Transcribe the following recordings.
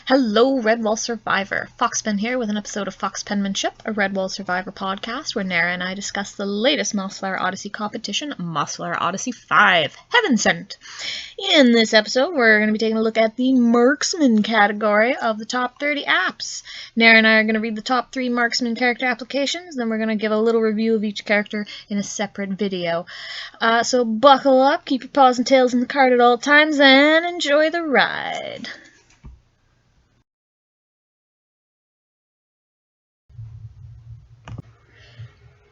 Hello, Redwall Survivor. Foxpen here with an episode of Foxpenmanship, a Redwall Survivor podcast where Nara and I discuss the latest Mossflower Odyssey competition, Mossflower Odyssey 5, Heaven Sent. In this episode, we're going to be taking a look at the Marksman category of the top 30 apps. Nara and I are going to read the top 3 Marksman character applications, then we're going to give a little review of each character in a separate video. So buckle up, keep your paws and tails in the cart at all times, and enjoy the ride.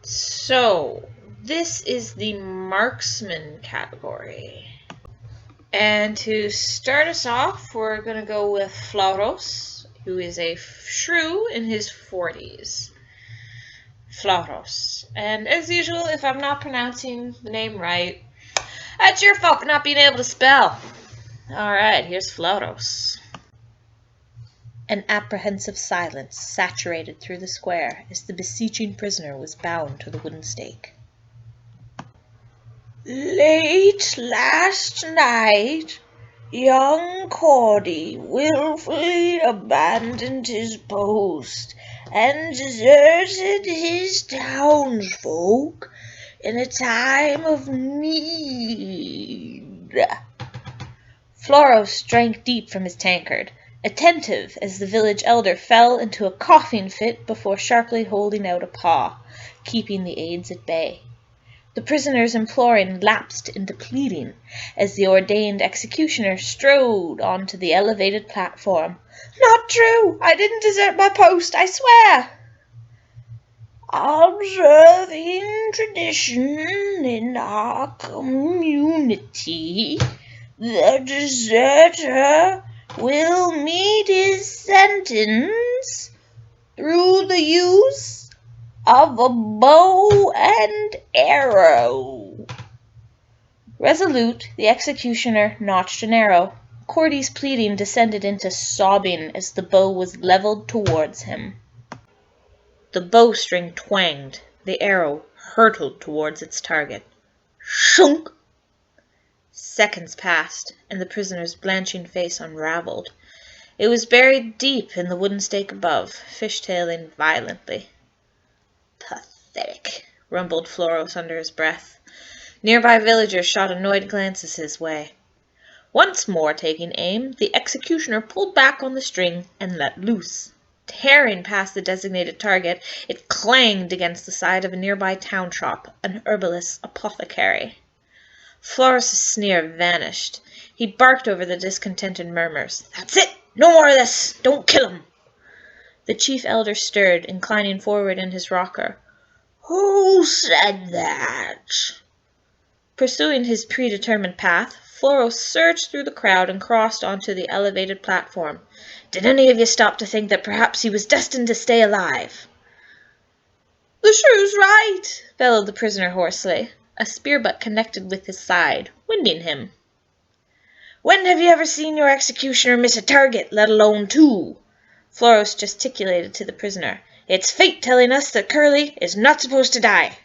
So, this is the Marksman category. And to start us off, we're going to go with Flauros, who is a shrew in his 40s. Flauros. And as usual, if I'm not pronouncing the name right, that's your fault for not being able to spell. Alright, here's Flauros. An apprehensive silence saturated through the square as the beseeching prisoner was bound to the wooden stake. Late last night, young Cordy willfully abandoned his post and deserted his townsfolk in a time of need. Flauros drank deep from his tankard, attentive as the village elder fell into a coughing fit before sharply holding out a paw, keeping the aides at bay. The prisoner's imploring lapsed into pleading as the ordained executioner strode onto the elevated platform. "Not true! I didn't desert my post, I swear!" "Observing tradition in our community, the deserter will meet his sentence through the use of a bow and arrow." Resolute, the executioner notched an arrow. Cordy's pleading descended into sobbing as the bow was leveled towards him. The bowstring twanged. The arrow hurtled towards its target. Shunk! Seconds passed, and the prisoner's blanching face unraveled. It was buried deep in the wooden stake above, fishtailing violently. "Pathetic," rumbled Flauros under his breath. Nearby villagers shot annoyed glances his way. Once more taking aim, the executioner pulled back on the string and let loose. Tearing past the designated target, it clanged against the side of a nearby town shop, an herbalist's apothecary. Flauros' sneer vanished. He barked over the discontented murmurs. "That's it! No more of this! Don't kill him!" The chief elder stirred, inclining forward in his rocker. "Who said that?" Pursuing his predetermined path, Flauros surged through the crowd and crossed onto the elevated platform. "Did any of you stop to think that perhaps he was destined to stay alive?" "The shrew's right," bellowed the prisoner hoarsely. A spear butt connected with his side, winding him. "When have you ever seen your executioner miss a target, let alone 2? Flauros gesticulated to the prisoner. "It's fate telling us that Curly is not supposed to die."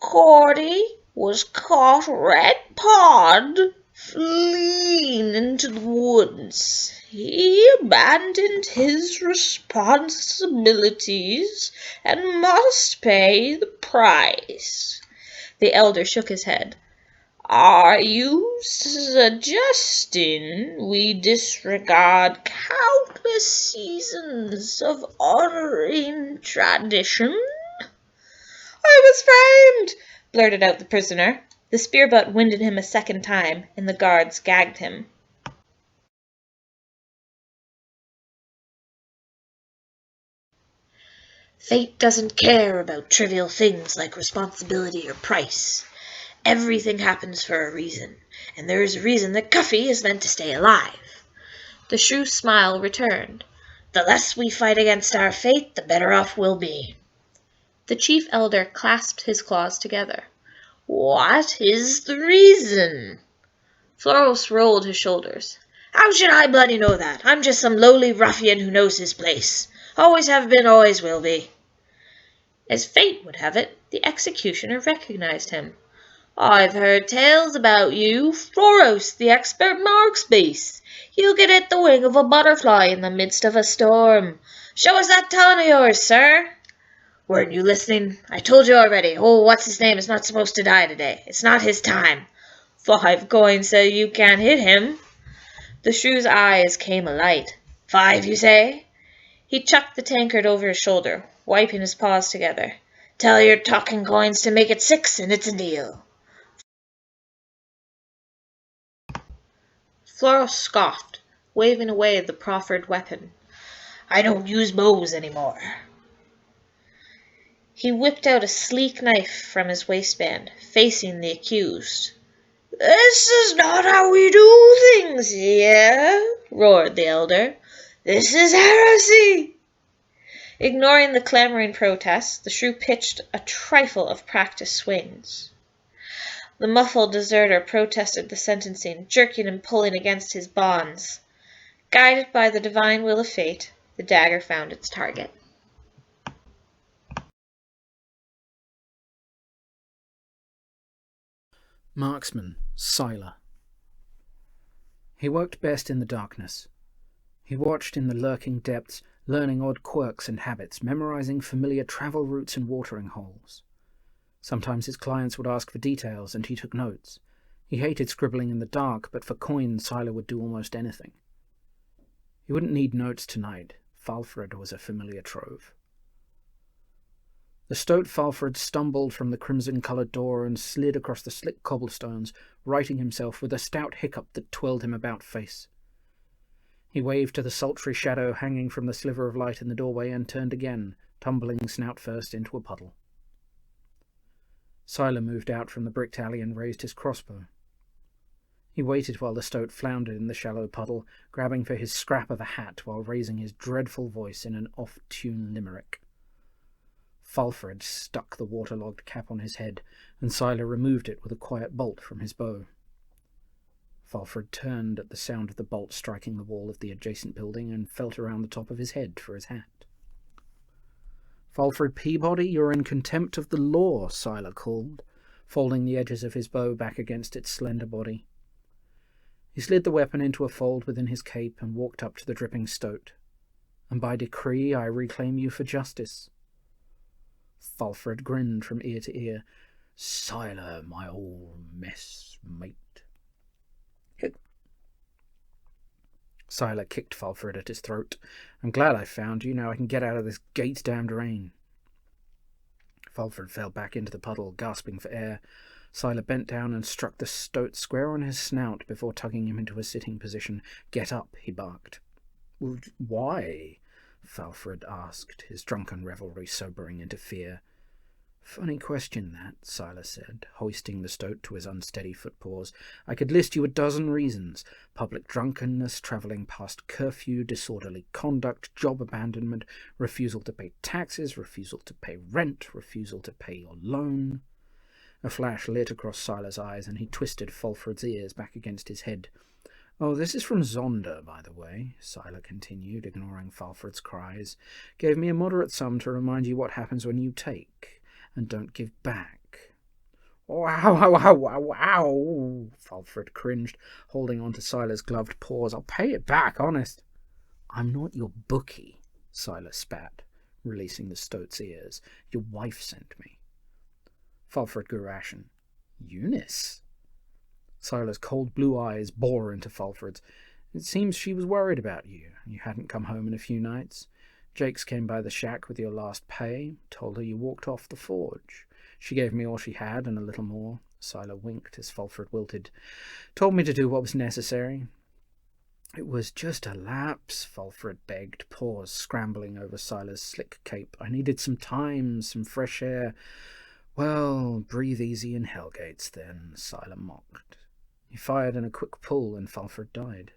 "Cordy was caught red-pawed, fleeing into the woods. He abandoned his responsibilities and must pay the price." The elder shook his head. "Are you suggesting we disregard countless seasons of honoring tradition?" "I was framed!" blurted out the prisoner. The spear butt winded him a second time, and the guards gagged him. "Fate doesn't care about trivial things like responsibility or price. Everything happens for a reason, and there is a reason that Cuffy is meant to stay alive." The shrew's smile returned. "The less we fight against our fate, the better off we'll be." The chief elder clasped his claws together. "What is the reason?" Flauros rolled his shoulders. "How should I bloody know that? I'm just some lowly ruffian who knows his place. Always have been, always will be." As fate would have it, the executioner recognized him. I've heard tales about you, Flauros, the expert marksman. You could hit the wing of a butterfly in the midst of a storm. Show us that talent of yours, sir. Weren't you listening? I told you already. Oh, what's his name is not supposed to die today. It's not his time. 5 coins say you can't hit him. The shrew's eyes came alight. 5, you say? He chucked the tankard over his shoulder, wiping his paws together. Tell your talking coins to make it 6, and it's a deal. Flauros scoffed, waving away the proffered weapon. I don't use bows anymore. He whipped out a sleek knife from his waistband, facing the accused. This is not how we do things here, roared the elder. This is heresy. Ignoring the clamoring protests, the shrew pitched a trifle of practice swings. The muffled deserter protested the sentencing, jerking and pulling against his bonds. Guided by the divine will of fate, the dagger found its target. Marksman, Siler. He worked best in the darkness. He watched in the lurking depths, learning odd quirks and habits, memorizing familiar travel routes and watering holes. Sometimes his clients would ask for details, and he took notes. He hated scribbling in the dark, but for coin, Siler would do almost anything. He wouldn't need notes tonight. Falfred was a familiar trove. The stoat Falfred stumbled from the crimson-coloured door and slid across the slick cobblestones, righting himself with a stout hiccup that twirled him about face. He waved to the sultry shadow hanging from the sliver of light in the doorway and turned again, tumbling snout first into a puddle. Siler moved out from the bricked alley and raised his crossbow. He waited while the stoat floundered in the shallow puddle, grabbing for his scrap of a hat while raising his dreadful voice in an off-tune limerick. Falfred stuck the waterlogged cap on his head, and Siler removed it with a quiet bolt from his bow. Falfred turned at the sound of the bolt striking the wall of the adjacent building and felt around the top of his head for his hat. "Falfred Peabody, you're in contempt of the law," Siler called, folding the edges of his bow back against its slender body. He slid the weapon into a fold within his cape and walked up to the dripping stoat. "And by decree I reclaim you for justice." Falfred grinned from ear to ear. "Siler, my old messmate." Siler kicked Falfred at his throat. "I'm glad I found you. Now I can get out of this Gates-damned rain." Falfred fell back into the puddle, gasping for air. Siler bent down and struck the stoat square on his snout before tugging him into a sitting position. "Get up," he barked. "Why?" Falfred asked, his drunken revelry sobering into fear. "Funny question, that," Siler said, hoisting the stoat to his unsteady footpaws. "I could list you a dozen reasons. Public drunkenness, travelling past curfew, disorderly conduct, job abandonment, refusal to pay taxes, refusal to pay rent, refusal to pay your loan." A flash lit across Siler's eyes, and he twisted Falfred's ears back against his head. "Oh, this is from Zonder, by the way," Siler continued, ignoring Falfred's cries. "Gave me a moderate sum to remind you what happens when you take and don't give back." "Ow, ow, ow, ow, ow!" Falfred cringed, holding on to Siler's gloved paws. "I'll pay it back, honest." "I'm not your bookie," Siler spat, releasing the stoat's ears. "Your wife sent me." Falfred grew ashen. "Eunice?" Siler's cold blue eyes bore into Falfred's. "It seems she was worried about you. You hadn't come home in a few nights. Jakes came by the shack with your last pay, told her you walked off the forge. She gave me all she had and a little more." Siler winked as Falfred wilted. "Told me to do what was necessary." "It was just a lapse," Falfred begged, paws scrambling over Siler's slick cape. "I needed some time, some fresh air." "Well, breathe easy in Hellgates, then," Siler mocked. He fired in a quick pull, and Falfred died.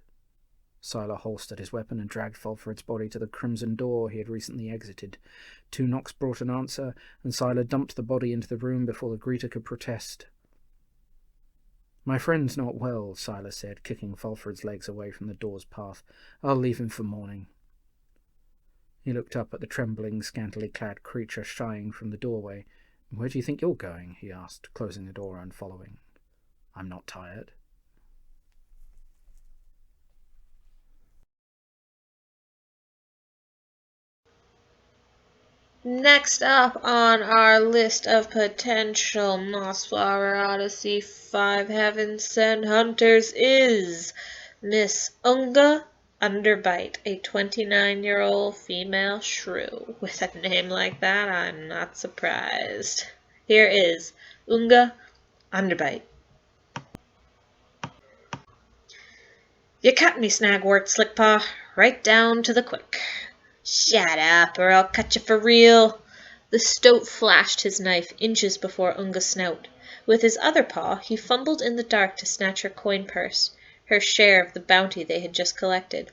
Siler holstered his weapon and dragged Falfred's body to the crimson door he had recently exited. 2 knocks brought an answer, and Siler dumped the body into the room before the greeter could protest. "My friend's not well," Siler said, kicking Falfred's legs away from the door's path. "I'll leave him for morning." He looked up at the trembling, scantily clad creature shying from the doorway. Where do you think you're going? He asked, closing the door and following. I'm not tired. Next up on our list of potential Mossflower Odyssey 5 Heaven Sent Hunters is Miss Unga Underbite, a 29-year-old female shrew. With a name like that, I'm not surprised. Here is Unga Underbite. You cut me, Snagwort Slickpaw, right down to the quick. Shut up, or I'll cut you for real. The stoat flashed his knife inches before Unga's snout. With his other paw, he fumbled in the dark to snatch her coin purse, her share of the bounty they had just collected.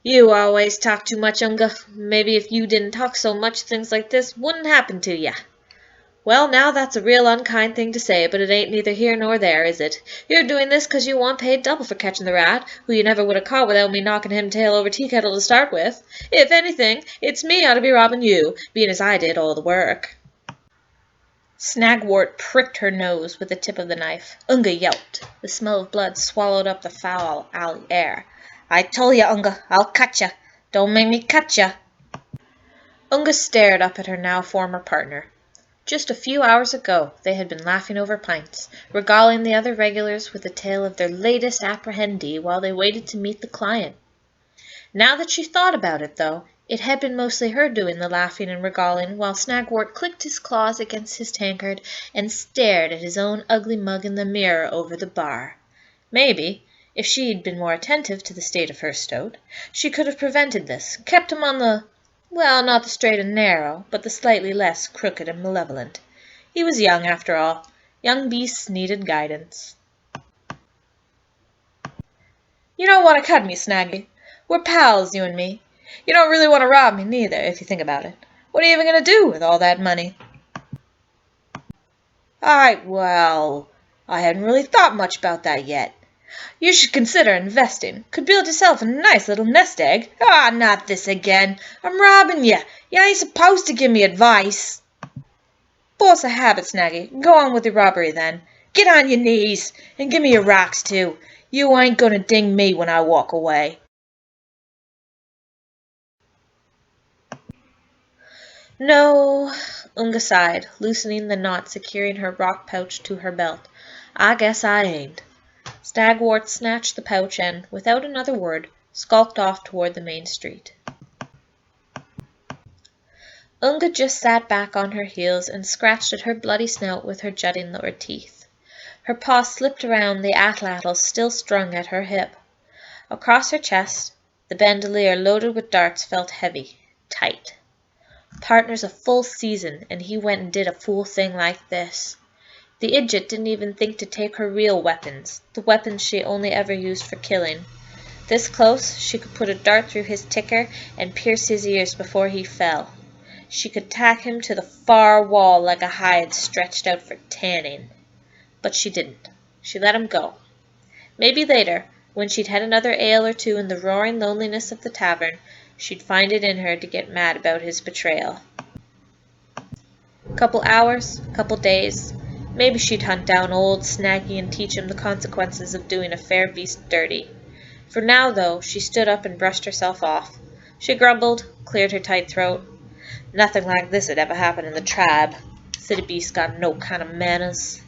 You always talk too much, Unga. Maybe if you didn't talk so much, things like this wouldn't happen to ya. Well, now that's a real unkind thing to say, but it ain't neither here nor there, is it? You're doing this 'cause you want paid double for catching the rat, who you never would have caught without me knocking him tail over tea kettle to start with. If anything, it's me ought to be robbing you, being as I did all the work. Snagwort pricked her nose with the tip of the knife. Unga yelped. The smell of blood swallowed up the foul alley air. I told ya, Unga, I'll cut ya. Don't make me cut ya. Unga stared up at her now former partner. Just a few hours ago they had been laughing over pints, regaling the other regulars with the tale of their latest apprehendee while they waited to meet the client. Now that she thought about it, though, it had been mostly her doing the laughing and regaling, while Snagwort clicked his claws against his tankard and stared at his own ugly mug in the mirror over the bar. Maybe, if she'd been more attentive to the state of her stoat, she could have prevented this, kept him on the well, not the straight and narrow, but the slightly less crooked and malevolent. He was young, after all. Young beasts needed guidance. You don't want to cut me, Snaggy. We're pals, you and me. You don't really want to rob me, neither, if you think about it. What are you even going to do with all that money? Well, I hadn't really thought much about that yet. You should consider investing. Could build yourself a nice little nest egg. Not this again. I'm robbing you. You ain't supposed to give me advice. Force of habit, Snaggy. Go on with your robbery, then. Get on your knees, and give me your rocks, too. You ain't gonna ding me when I walk away. No, Unga sighed, loosening the knot securing her rock pouch to her belt. I guess I ain't. Snagwort snatched the pouch and, without another word, skulked off toward the main street. Unga just sat back on her heels and scratched at her bloody snout with her jutting lower teeth. Her paw slipped around the atlatl still strung at her hip. Across her chest, the bandolier loaded with darts felt heavy, tight. Partner's a full season, and he went and did a fool thing like this. The idiot didn't even think to take her real weapons, the weapons she only ever used for killing. This close, she could put a dart through his ticker and pierce his ears before he fell. She could tack him to the far wall like a hide stretched out for tanning. But she didn't. She let him go. Maybe later, when she'd had another ale or two in the roaring loneliness of the tavern, she'd find it in her to get mad about his betrayal. Couple hours, couple days, maybe she'd hunt down old Snaggy and teach him the consequences of doing a fair beast dirty. For now, though, she stood up and brushed herself off. She grumbled, cleared her tight throat. Nothing like this had ever happened in the tribe. City beasts got no kind of manners.